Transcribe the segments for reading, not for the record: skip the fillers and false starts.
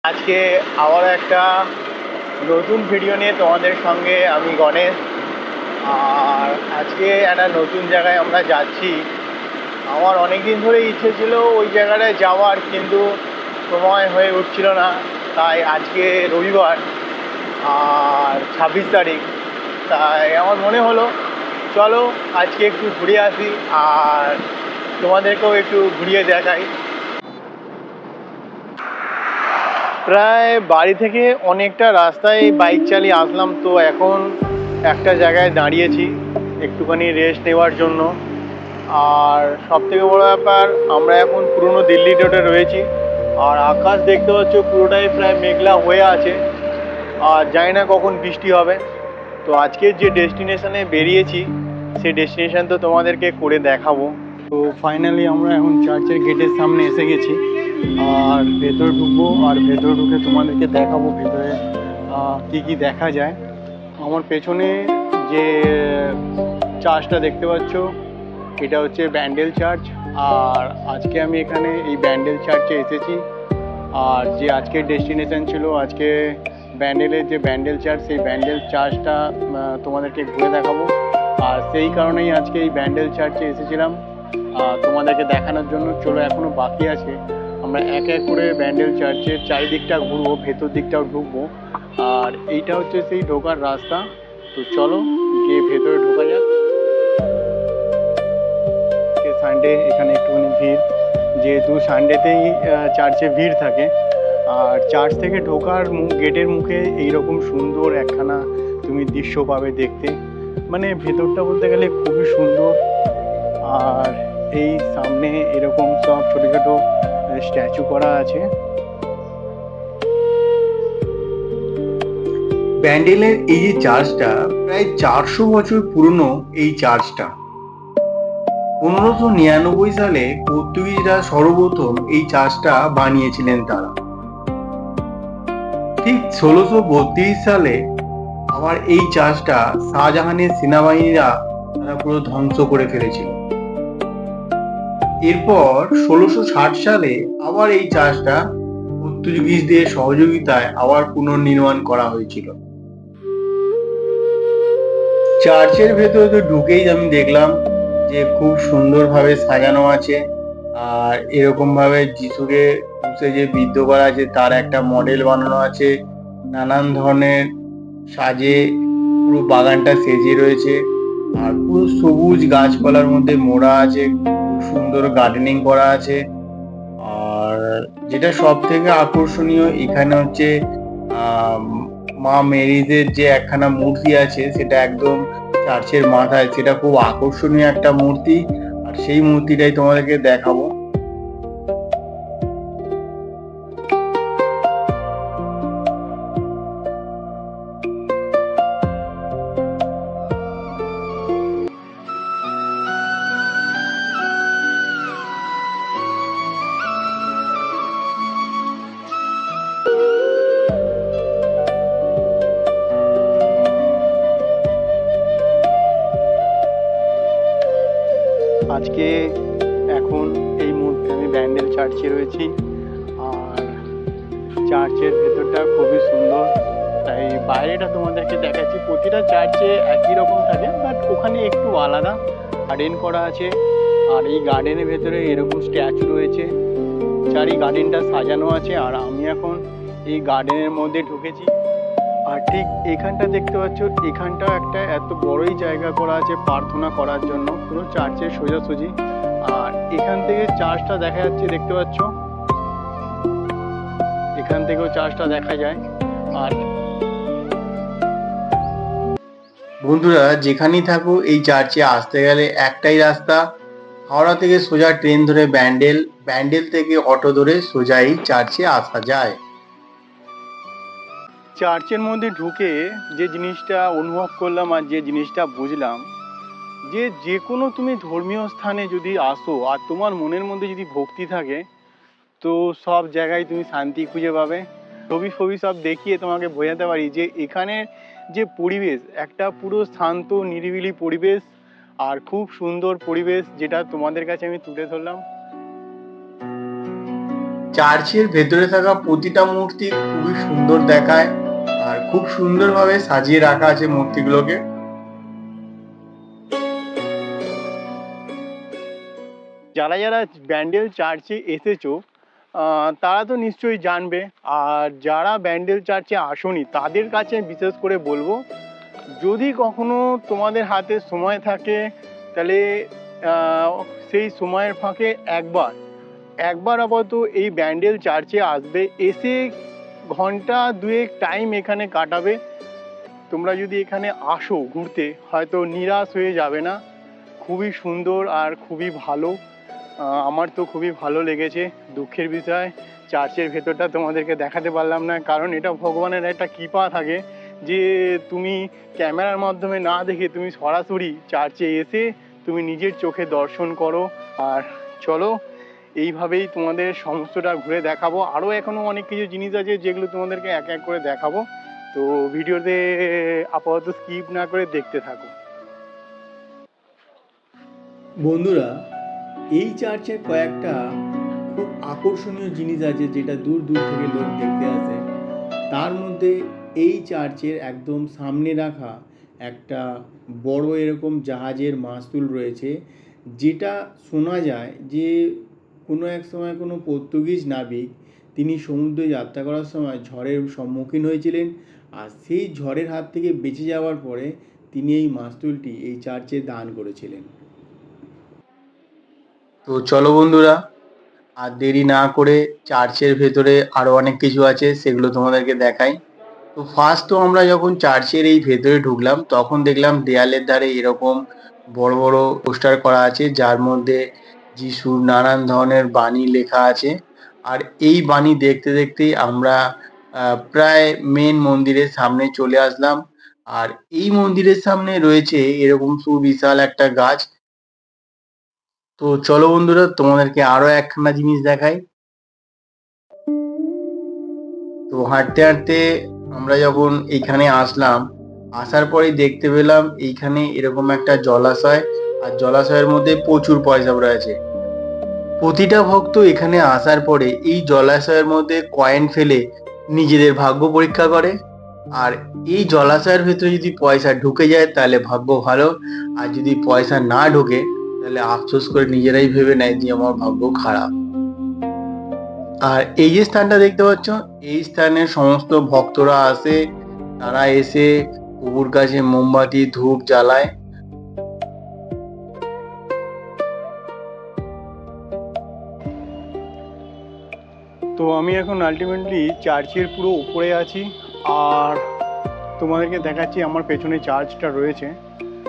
আজকে আবার একটা নতুন ভিডিও নিয়ে তোমাদের সঙ্গে আমি গণেশ। আর আজকে একটা নতুন জায়গায় আমরা যাচ্ছি। আমার অনেক দিন ধরে ইচ্ছে ছিল ওই জায়গাটায় যাওয়ার, কিন্তু সময় হয়ে উঠছিল না। তাই আজকে রবিবার আর 26 তারিখ, তাই আমার মনে হলো চলো আজকে একটু ঘুরে আসি আর তোমাদেরকেও একটু ঘুরিয়ে দেখাই। প্রায় বাড়ি থেকে অনেকটা রাস্তায় বাইক চালিয়ে আসলাম, তো এখন একটা জায়গায় দাঁড়িয়েছি একটুখানি রেস্ট নেওয়ার জন্য। আর সবথেকে বড় ব্যাপার, আমরা এখন পুরনো দিল্লি রোডে রয়েছি। আর আকাশ দেখতে পাচ্ছ পুরোটাই প্রায় মেঘলা হয়ে আছে, আর জানি না কখন বৃষ্টি হবে। তো আজকের যে ডেস্টিনেশনে বেরিয়েছি সেই ডেস্টিনেশন তো তোমাদেরকে করে দেখাবো। তো ফাইনালি আমরা এখন চার্চের গেটের সামনে এসে গেছি, আর ভেতরে ঢুকবো আর ভেতরে ঢুকে তোমাদেরকে দেখাবো ভেতরে কি কি দেখা যায়। আমার পেছনে যে চার্চটা দেখতে পাচ্ছ এটা হচ্ছে ব্যান্ডেল চার্চ। আর আজকে আমি এখানে এই ব্যান্ডেল চার্চে এসেছি। আর যে আজকের ডেস্টিনেশন ছিল আজকে ব্যান্ডেলের যে ব্যান্ডেল চার্চ, সেই ব্যান্ডেল চার্চটা তোমাদেরকে ঘুরে দেখাবো। আর সেই কারণেই আজকে এই ব্যান্ডেল চার্চে এসেছিলাম তোমাদেরকে দেখানোর জন্য। চলো এখনও বাকি আছে, আমরা এক এক করে ব্যান্ডেল চার্চের চারিদিকটা ঘুরবো, ভেতর দিকটাও ঢুকবো। আর এইটা হচ্ছে সেই ঢোকার রাস্তা। তো চলো গিয়ে ভেতরে ঢোকা যাক। সানডে এখানে একটুখানি ভিড়, যেহেতু সানডেতেই চার্চে ভিড় থাকে। আর চার্চ থেকে ঢোকার গেটের মুখে এইরকম সুন্দর একখানা তুমি দৃশ্য পাবে দেখতে, মানে ভেতরটা বলতে গেলে খুবই সুন্দর। আর এই সামনে এরকম সব ছোট ছোট স্ট্যাচু করা আছে। ব্যান্ডেলের এই যে চার্চটা প্রায় 400 বছর পুরনো। এই চার্চটা 1599 সালে পর্তুগিজরা সর্বপ্রথম এই চার্চটা বানিয়েছিলেন তারা। ঠিক 1632 সালে আবার এই চার্চটা শাহজাহানের সেনাবাহিনীরা তারা পুরো ধ্বংস করে ফেলেছিল। এরপর 1660 সালে আবার এই চার্চটা পর্তুগিজদের সহযোগিতায় আবার পুনর্নির্মাণ করা হয়েছিল। চার্চের ভেতরে তো ঢুকেই আমি দেখলাম যে খুব সুন্দরভাবে সাজানো আছে। আর এরকম ভাবে যিশুকে ক্রুশে যে বিদ্ধ করা আছে তার একটা মডেল বানানো আছে। নানান ধরনের সাজে পুরো বাগানটা সেজে রয়েছে। আর পুরো সবুজ গাছপালার মধ্যে মোড়া আছে, খুব সুন্দর গার্ডেনিং করা আছে। আর যেটা সব থেকে আকর্ষণীয় এখানে হচ্ছে আহ মা মেরিজের যে একখানা মূর্তি আছে, সেটা একদম চার্চের মাথায়, সেটা খুব আকর্ষণীয় একটা মূর্তি। আর সেই মূর্তিটাই তোমাদেরকে দেখাবো। আজকে এখন এই মুহূর্তে আমি ব্যান্ডেল চার্চে রয়েছি। আর চার্চের ভেতরটা খুবই সুন্দর, তাই বাইরেটা তোমাদেরকে দেখাচ্ছি। প্রতিটা চার্চে একই রকম থাকে, বাট ওখানে একটু আলাদা গার্ডেন করা আছে। আর এই গার্ডেনের ভেতরে এরকম স্ট্যাচু রয়েছে, চারি গার্ডেনটা সাজানো আছে। আর আমি এখন এই গার্ডেনের মধ্যে ঢুকেছি। আর ঠিক এখানটা দেখতে পাচ্ছ, এখানটাও একটা এত বড়ই জায়গা করা আছে প্রার্থনা করার জন্য, পুরো চার্চের সোজাসুজি। আর এখান থেকে চার্চটা দেখা যাচ্ছে, দেখতে পাচ্ছ এখান থেকেও চার্চটা দেখা যায়। আর বন্ধুরা, যেখানেই থাকো এই চার্চে আসতে গেলে একটাই রাস্তা, হাওড়া থেকে সোজা ট্রেন ধরে ব্যান্ডেল, ব্যান্ডেল থেকে অটো ধরে সোজা এই চার্চে আসা যায়। চার্চের মধ্যে ঢুকে যে জিনিসটা অনুভব করলাম আর যে জিনিসটা বুঝলাম, যে যে কোনো তুমি ধর্মীয় স্থানে যদি আসো আর তোমার মনের মধ্যে যদি ভক্তি থাকে, তো সব জায়গায় তুমি শান্তি খুঁজে পাবে। ছবি ছবি সব দেখিয়ে তোমাকে বোঝাতে পারি যে এখানের যে পরিবেশ, একটা পুরো শান্ত নিরিবিলি পরিবেশ আর খুব সুন্দর পরিবেশ, যেটা তোমাদের কাছে আমি তুলে ধরলাম। চার্চের ভেতরে থাকা প্রতিটা মূর্তি খুবই সুন্দর দেখায় আর খুব সুন্দরভাবে সাজিয়ে রাখা আছে মূর্তিগুলোকে। যারা যারা ব্যান্ডেল চার্চে এসেছো তারা তো নিশ্চয়ই জানবে, আর যারা ব্যান্ডেল চার্চে আসোনি তাদের কাছে বিশেষ করে বলবো, যদি কখনো তোমাদের হাতে সময় থাকে তাহলে সেই সময়ের ফাঁকে একবার আপাতত এই ব্যান্ডেল চার্চে আসবে, এসে ঘন্টা দুয়েক টাইম এখানে কাটাবে। তোমরা যদি এখানে আসো ঘুরতে হয়তো নিরাশ হয়ে যাবে না, খুবই সুন্দর আর খুবই ভালো। আমার তো খুবই ভালো লেগেছে। দুঃখের বিষয় চার্চের ভেতরটা তোমাদেরকে দেখাতে পারলাম না, কারণ এটা ভগবানের একটা কৃপা থাকে যে তুমি ক্যামেরার মাধ্যমে না দেখে তুমি সরাসরি চার্চে এসে তুমি নিজের চোখে দর্শন করো। আর চলো এইভাবেই তোমাদের সমস্তটা ঘুরে দেখাবো। আরও এখনও অনেক কিছু জিনিস আছে যেগুলো তোমাদেরকে এক এক করে দেখাবো, তো ভিডিওতে আপাতত স্কিপ না করে দেখতে থাকো। বন্ধুরা, এই চার্চের কয়েকটা খুব আকর্ষণীয় জিনিস আছে যেটা দূর দূর থেকে লোক দেখতে আসে। তার মধ্যে এই চার্চের একদম সামনে রাখা একটা বড় এরকম জাহাজের মাস্তুল রয়েছে, যেটা শোনা যায় যে কোনো এক সময় কোনো পর্তুগিজ নাবিক তিনি সমুদ্রে যাত্রা করার সময় ঝড়ের সম্মুখীন হয়েছিলেন, আর সেই ঝড়ের হাত থেকে বেঁচে যাওয়ার পরে তিনি এই মাস্তুলটি এই চার্চে দান করেছিলেন। তো চলো বন্ধুরা, আর দেরি না করে চার্চের ভেতরে আরো অনেক কিছু আছে সেগুলো তোমাদেরকে দেখাই। তো ফার্স্ট তো আমরা যখন চার্চের এই ভেতরে ঢুকলাম তখন দেখলাম দেয়ালের ধারে এরকম বড় বড় পোস্টার করা আছে, যার মধ্যে যিশুর নানান ধরনের বাণী লেখা আছে। আর এই বাণী দেখতে দেখতেই আমরা প্রায় মেন মন্দিরের সামনে চলে আসলাম। আর এই মন্দিরের সামনে রয়েছে এরকম সুবিশাল একটা গাছ। তো চলো বন্ধুরা, তোমাদেরকে আরো একখানা জিনিস দেখাই। তো হাঁটতে হাঁটতে আমরা যখন এইখানে আসলাম, আসার পরেই দেখতে পেলাম এইখানে এরকম একটা জলাশয়, আর জলাশয়ের মধ্যে প্রচুর পয়সা রয়েছে। প্রতিটা ভক্ত এখানে আসার পরে এই জলাশয়ের মধ্যে কয়েন ফেলে নিজেদের ভাগ্য পরীক্ষা করে। আর এই জলাশয়ের ভেতরে যদি পয়সা ঢুকে যায় তাহলে ভাগ্য ভালো, আর যদি পয়সা না ঢোকে তাহলে আফসোস করে নিজেরাই ভেবে নেয় যে আমার ভাগ্য খারাপ। আর এই যে স্থানটা দেখতে পাচ্ছ, এই স্থানে সমস্ত ভক্তরা আসে, তারা এসে প্রভুর কাছে মোমবাতি ধূপ জ্বালায়। তো আমি এখন আলটিমেটলি চার্চের পুরো উপরে আছি, আর তোমাদেরকে দেখাচ্ছি আমার পেছনে চার্চটা রয়েছে।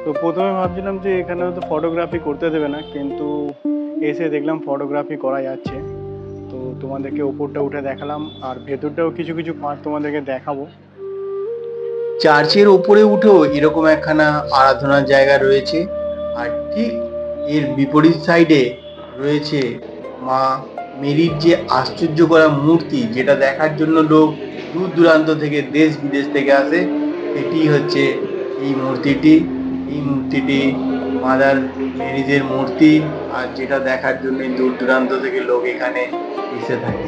তো প্রথমে ভাবছিলাম যে এখানে তো ফটোগ্রাফি করতে দেবে না, কিন্তু এসে দেখলাম ফটোগ্রাফি করা যাচ্ছে। তো তোমাদেরকে ওপরটা উঠে দেখালাম, আর ভেতরটাও কিছু কিছু পার্ট তোমাদেরকে দেখাবো। চার্চের উপরে উঠেও এরকম একখানা আরাধনার জায়গা রয়েছে, আর ঠিক এর বিপরীত সাইডে রয়েছে মা মেরির যে আশ্চর্য করা মূর্তি, যেটা দেখার জন্য লোক দূর দূরান্ত থেকে দেশ বিদেশ থেকে আসে। এটি হচ্ছে এই মূর্তিটি। এই মূর্তিটি মাদার মেরিজের মূর্তি, আর যেটা দেখার জন্য দূর দূরান্ত থেকে লোক এখানে এসে থাকে।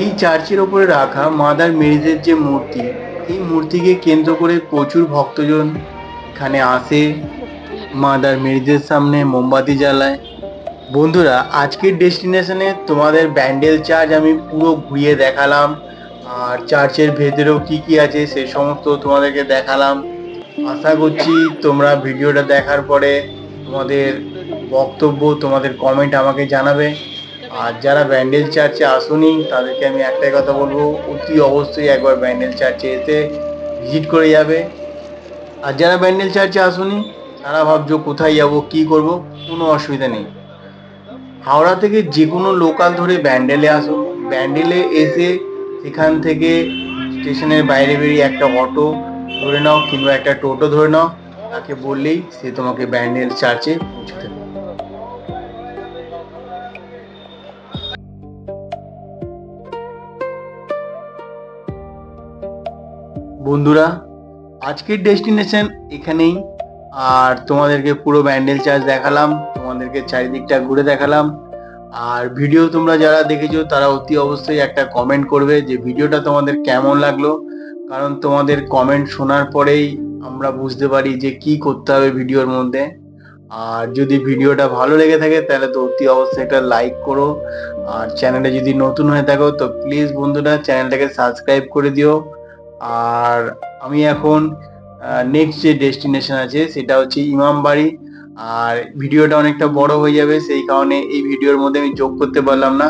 এই চার্চের ওপরে রাখা মাদার মেরিজের যে মূর্তি, এই মূর্তিকে কেন্দ্র করে প্রচুর ভক্তজন এখানে আসে, মাদার মেরিজের সামনে মোমবাতি জ্বালায়। বন্ধুরা, আজকের ডেস্টিনেশনে তোমাদের ব্যান্ডেল চার্চ আমি পুরো ঘুরিয়ে দেখালাম, আর চার্চের ভেতরেও কি কি আছে সে সমস্ত তোমাদেরকে দেখালাম। আশা করছি তোমরা ভিডিওটা দেখার পরে তোমাদের বক্তব্য, তোমাদের কমেন্ট আমাকে জানাবে। আর যারা ব্যান্ডেল চার্চে আসুনি তাদেরকে আমি একটাই কথা বলবো, অতি অবশ্যই একবার ব্যান্ডেল চার্চে এসে ভিজিট করে যাবে। আর যারা ব্যান্ডেল চার্চে আসুনি তারা ভাবছো কোথায় যাব কি করব, কোনো অসুবিধা নেই। হাওড়া থেকে যে কোনো লোকাল ধরে ব্যান্ডেলে আসো, ব্যান্ডেলে এসে সেখান থেকে স্টেশনের বাইরে বেরিয়ে একটা অটো ধরে নাও কিংবা একটা টোটো ধরে নাও, তাকে বললেই সে তোমাকে ব্যান্ডেল চার্চে পৌঁছে দেবে। বন্ধুরা, আজকের ডেস্টিনেশন এখানেই। আর তোমাদেরকে পুরো ব্যান্ডেল চার্চ দেখালাম, তোমাদেরকে চারিদিকটা ঘুরে দেখালাম। আর ভিডিও তোমরা যারা দেখেছো তারা অতি অবশ্যই একটা কমেন্ট করবে যে ভিডিওটা তোমাদের কেমন লাগলো, কারণ তোমাদের কমেন্ট শোনার পরেই আমরা বুঝতে পারি যে কি করতে হবে ভিডিওর মধ্যে। আর যদি ভিডিওটা ভালো লেগে থাকে তাহলে তো অতি অবশ্যই একটা লাইক করো, আর চ্যানেলে যদি নতুন হয়ে থাকো তো প্লিজ বন্ধুরা চ্যানেলটাকে সাবস্ক্রাইব করে দিও। আর আমি এখন নেক্সট যে ডেস্টিনেশন আছে সেটা হচ্ছে ইমামবাড়ি। আর ভিডিওটা অনেকটা বড় হয়ে যাবে, সেই কারণে এই ভিডিওর মধ্যে আমি যোগ করতে পারলাম না।